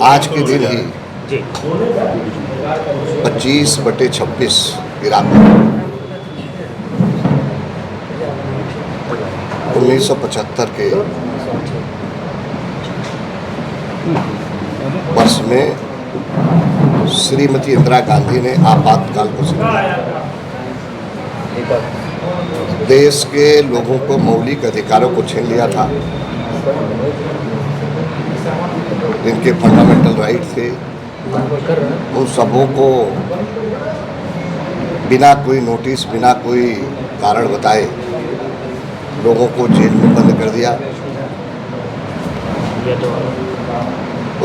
आज के दिन ही 25/26 इराक में 1975 के वर्ष में श्रीमती इंदिरा गांधी ने आपातकाल घोषित किया। देश के लोगों को मौलिक अधिकारों को छीन लिया था, जिनके फंडामेंटल राइट थे, उन सबों को बिना कोई नोटिस, बिना कोई कारण बताए लोगों को जेल में बंद कर दिया।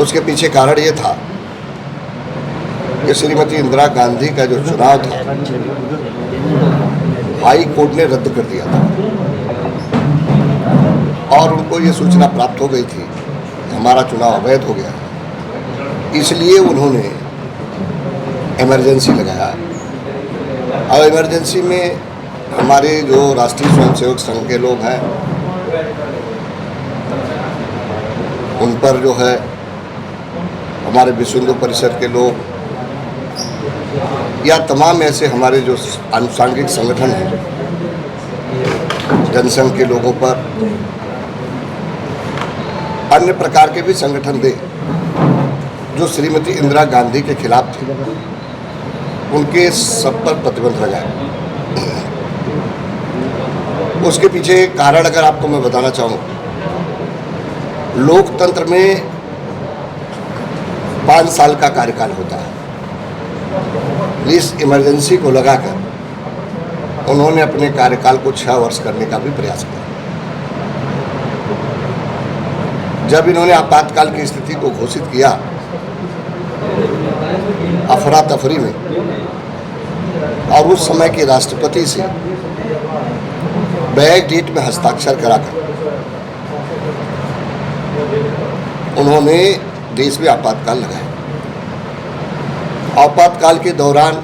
उसके पीछे कारण ये था कि श्रीमती इंदिरा गांधी का जो चुनाव था हाई कोर्ट ने रद्द कर दिया था और उनको ये सूचना प्राप्त हो गई थी कि हमारा चुनाव अवैध हो गया है। इसलिए उन्होंने इमरजेंसी लगाया और इमरजेंसी में हमारे जो राष्ट्रीय स्वयंसेवक संघ के लोग हैं उन पर जो है हमारे विश्व हिंदू परिषद के लोग या तमाम ऐसे हमारे जो आनुषंगिक संगठन हैं, जनसंघ के लोगों पर, अन्य प्रकार के भी संगठन थे जो श्रीमती इंदिरा गांधी के खिलाफ थे, उनके सब पर प्रतिबंध लगाया। उसके पीछे कारण अगर आपको मैं बताना चाहूँ, लोकतंत्र में 5 साल का कार्यकाल होता है। इस इमरजेंसी को लगाकर उन्होंने अपने कार्यकाल को 6 वर्ष करने का भी प्रयास किया। जब इन्होंने आपातकाल की स्थिति को घोषित किया, अफरा तफरी में, और उस समय के राष्ट्रपति से बैक डेट में हस्ताक्षर कराकर उन्होंने देश में आपातकाल लगाया। आपातकाल के दौरान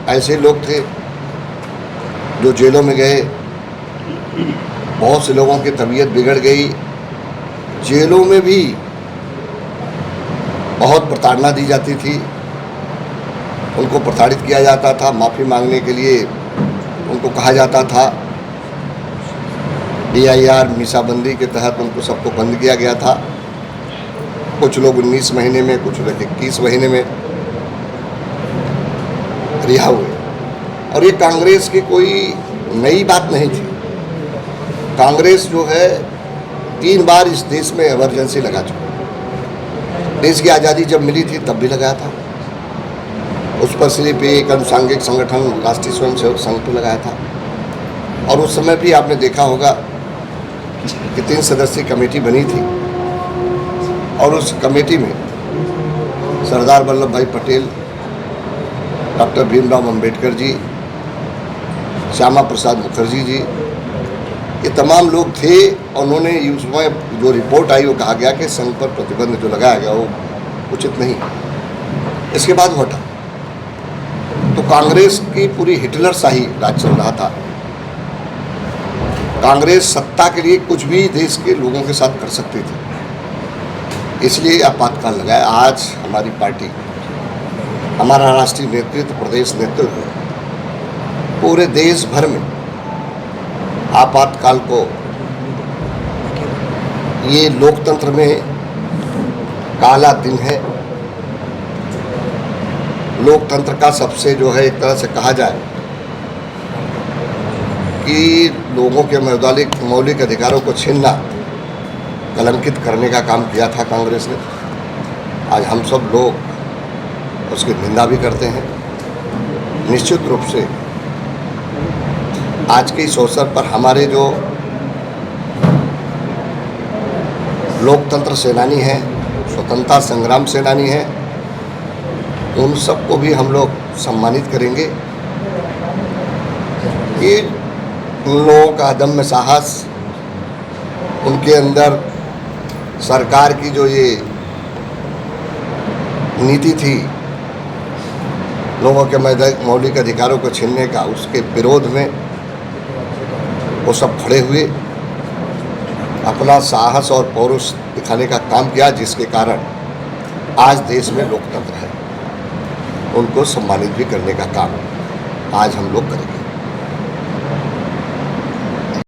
ऐसे लोग थे जो जेलों में गए, बहुत से लोगों की तबीयत बिगड़ गई, जेलों में भी बहुत प्रताड़ना दी जाती थी, उनको प्रताड़ित किया जाता था। माफ़ी मांगने के लिए उनको कहा जाता था। DIR मीसाबंदी के तहत उनको सबको बंद किया गया था। कुछ लोग 19 महीने में, कुछ लोग 21 महीने में रिहा हुए। और ये कांग्रेस की कोई नई बात नहीं थी। कांग्रेस जो है 3 बार इस देश में इमरजेंसी लगा चुकी। देश की आज़ादी जब मिली थी तब भी लगाया था। उस पर सिर्फ एक आनुषंगिक संगठन राष्ट्रीय स्वयंसेवक संघ पर लगाया था। और उस समय भी आपने देखा होगा कि 3 सदस्यीय कमेटी बनी थी और उस कमेटी में सरदार वल्लभ भाई पटेल, डॉक्टर भीमराव अम्बेडकर जी, श्यामा प्रसाद मुखर्जी जी, ये तमाम लोग थे। और उन्होंने उसमें जो रिपोर्ट आई वो कहा गया कि संघ पर प्रतिबंध जो लगाया गया वो उचित नहीं। इसके बाद हटा तो कांग्रेस की पूरी हिटलर शाही राज चल रहा था। कांग्रेस सत्ता के लिए कुछ भी देश के लोगों के साथ कर सकती थी, इसलिए आपातकाल लगाया। आज हमारी पार्टी, हमारा राष्ट्रीय नेतृत्व, प्रदेश नेतृत्व पूरे देश भर में आपातकाल को, ये लोकतंत्र में काला दिन है। लोकतंत्र का सबसे जो है एक तरह से कहा जाए कि लोगों के मौलिक अधिकारों को छीनना, कलंकित करने का काम किया था कांग्रेस ने। आज हम सब लोग उसकी निंदा भी करते हैं। निश्चित रूप से आज के इस अवसर पर हमारे जो लोकतंत्र सेनानी हैं, स्वतंत्रता संग्राम सेनानी हैं, उन सबको भी हम लोग सम्मानित करेंगे कि उन लोगों का अदम्य साहस, उनके अंदर सरकार की जो ये नीति थी लोगों के मौलिक अधिकारों को छीनने का, उसके विरोध में वो सब खड़े हुए, अपना साहस और पौरुष दिखाने का काम किया, जिसके कारण आज देश में लोकतंत्र है, उनको सम्मानित भी करने का काम आज हम लोग करेंगे।